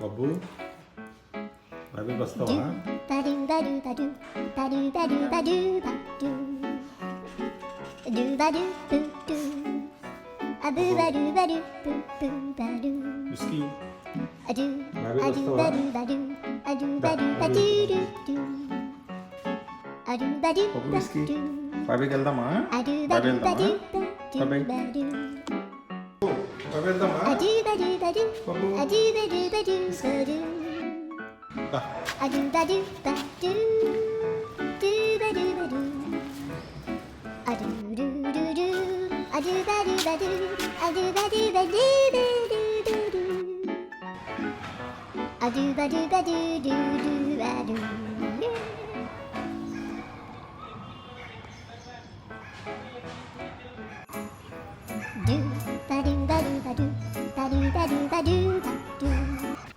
బాబు లైబ్రరీకి వస్తావా? విస్కీ లైబ్రరీకి వస్తావా? బాబు విస్కీ లైబ్రరీకి వెళ్దామా? లైబ్రరీకి వెళ్దామా? బాబు I do ba do ba do do do do ba do.